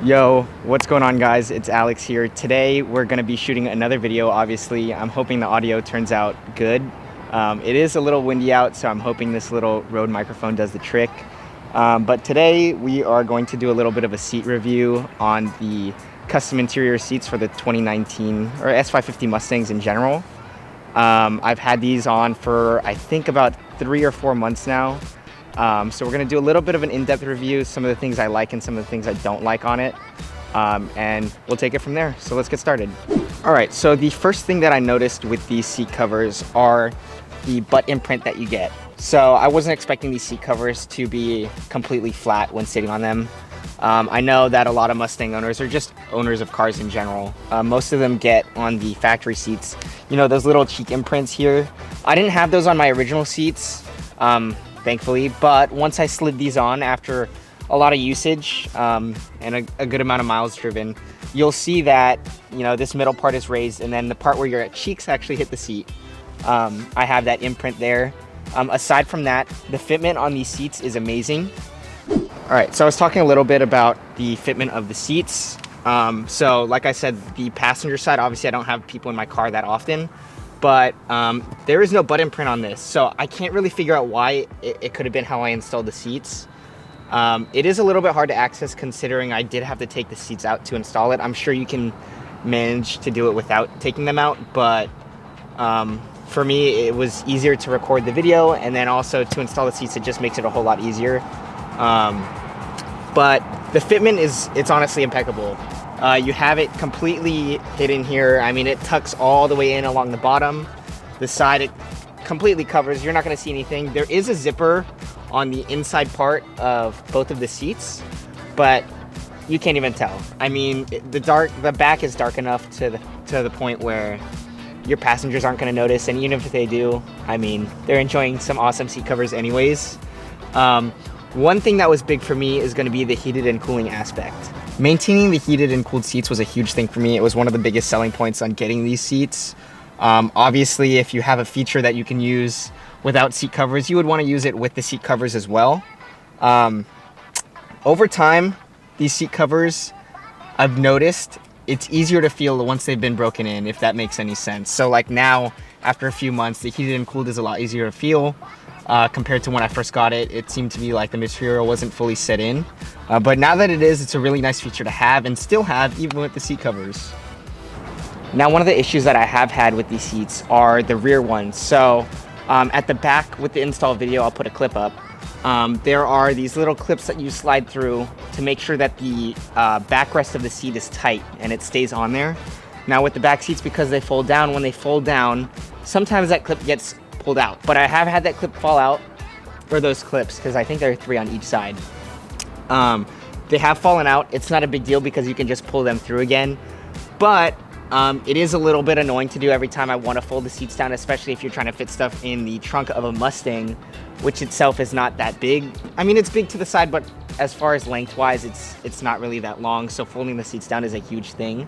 Yo, what's going on, guys? It's Alex here. Today we're going to be shooting another video. Obviously, I'm hoping the audio turns out good. It is a little windy out, so I'm hoping this little Rode microphone does the trick. But today we are going to do a little bit of a seat review on the custom interior seats for the 2019 or S550 Mustangs in general. I've had these on for I think about 3 or 4 months now. So we're going to do a little bit of an in-depth review, some of the things I like and some of the things I don't like on it, and we'll take it from there. So let's get started. All right, so the first thing that I noticed with these seat covers are the butt imprint that you get. So I wasn't expecting these seat covers to be completely flat when sitting on them. I know that a lot of Mustang owners, or just owners of cars in general, most of them get on the factory seats, you know, those little cheek imprints here. I didn't have those on my original seats, thankfully, but once I slid these on after a lot of usage and a good amount of miles driven, you'll see that, you know, this middle part is raised, and then the part where your cheeks actually hit the seat, I have that imprint there. Aside from that, the fitment on these seats is amazing. All right, so I was talking a little bit about the fitment of the seats. So like I said, the passenger side, obviously I don't have people in my car that often, but there is no butt imprint on this. So I can't really figure out why it could have been how I installed the seats. It is a little bit hard to access considering I did have to take the seats out to install it. I'm sure you can manage to do it without taking them out, but for me, it was easier to record the video, and then also to install the seats, it just makes it a whole lot easier. But the fitment it's honestly impeccable. You have it completely hidden here. I mean, it tucks all the way in along the bottom. The side, it completely covers. You're not going to see anything. There is a zipper on the inside part of both of the seats, but you can't even tell. I mean, the back is dark enough to the point where your passengers aren't going to notice, and even if they do, I mean, they're enjoying some awesome seat covers anyways. One thing that was big for me is going to be the heated and cooling aspect. Maintaining the heated and cooled seats was a huge thing for me. It was one of the biggest selling points on getting these seats. Obviously, if you have a feature that you can use without seat covers, you would want to use it with the seat covers as well. Over time, these seat covers, I've noticed, it's easier to feel once they've been broken in, if that makes any sense. So like now, after a few months, the heated and cooled is a lot easier to feel. Compared to when I first got it, it seemed to be like the material wasn't fully set in. But now that it is, it's a really nice feature to have and still have even with the seat covers. Now, one of the issues that I have had with these seats are the rear ones. So at the back with the install video, I'll put a clip up. There are these little clips that you slide through to make sure that the backrest of the seat is tight and it stays on there. Now with the back seats, because they fold down, when they fold down, sometimes that clip gets pulled out, but I have had that clip fall out, or those clips, because I think there are 3 on each side. They have fallen out. It's not a big deal because you can just pull them through again, but it is a little bit annoying to do every time I want to fold the seats down, especially if you're trying to fit stuff in the trunk of a Mustang, which itself is not that big. I mean, it's big to the side, but as far as lengthwise, it's not really that long, so folding the seats down is a huge thing.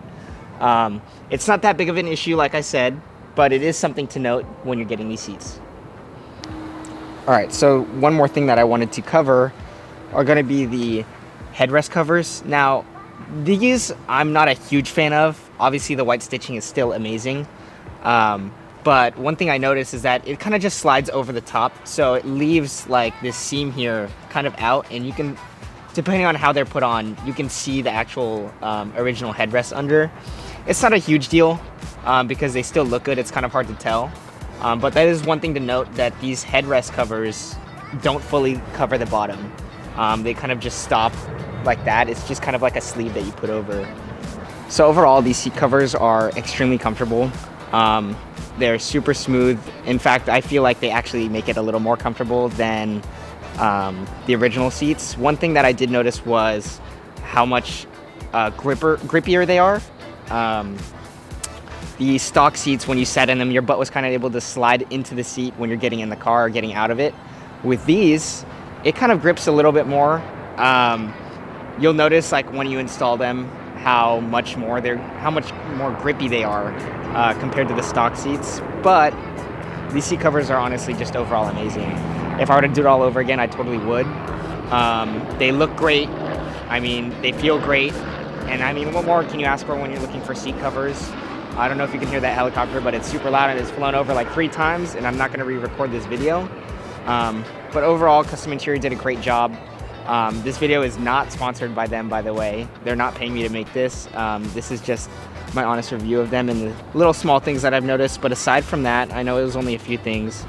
It's not that big of an issue, like I said, but it is something to note when you're getting these seats. All right, so one more thing that I wanted to cover are going to be the headrest covers. Now, these I'm not a huge fan of. Obviously, the white stitching is still amazing. But one thing I noticed is that it kind of just slides over the top. So it leaves like this seam here kind of out, and you can, depending on how they're put on, you can see the actual original headrest under. It's not a huge deal. Because they still look good, it's kind of hard to tell. But that is one thing to note, that these headrest covers don't fully cover the bottom. They kind of just stop like that. It's just kind of like a sleeve that you put over. So overall, these seat covers are extremely comfortable. They're super smooth. In fact, I feel like they actually make it a little more comfortable than the original seats. One thing that I did notice was how much grippier they are. The stock seats, when you sat in them, your butt was kind of able to slide into the seat when you're getting in the car or getting out of it. With these, it kind of grips a little bit more. You'll notice, like when you install them, how much more grippy they are compared to the stock seats. But these seat covers are honestly just overall amazing. If I were to do it all over again, I totally would. They look great. I mean, they feel great. And I mean, what more can you ask for when you're looking for seat covers? I don't know if you can hear that helicopter, but it's super loud and it's flown over like 3 times, and I'm not going to re-record this video. But overall, Custom Interior did a great job. This video is not sponsored by them, by the way. They're not paying me to make this. This is just my honest review of them and the little small things that I've noticed. But aside from that, I know it was only a few things.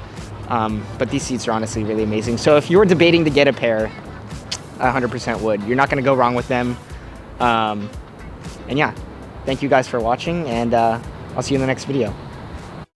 But these seats are honestly really amazing. So if you were debating to get a pair, 100% would. You're not going to go wrong with them. And yeah, thank you guys for watching, and I'll see you in the next video.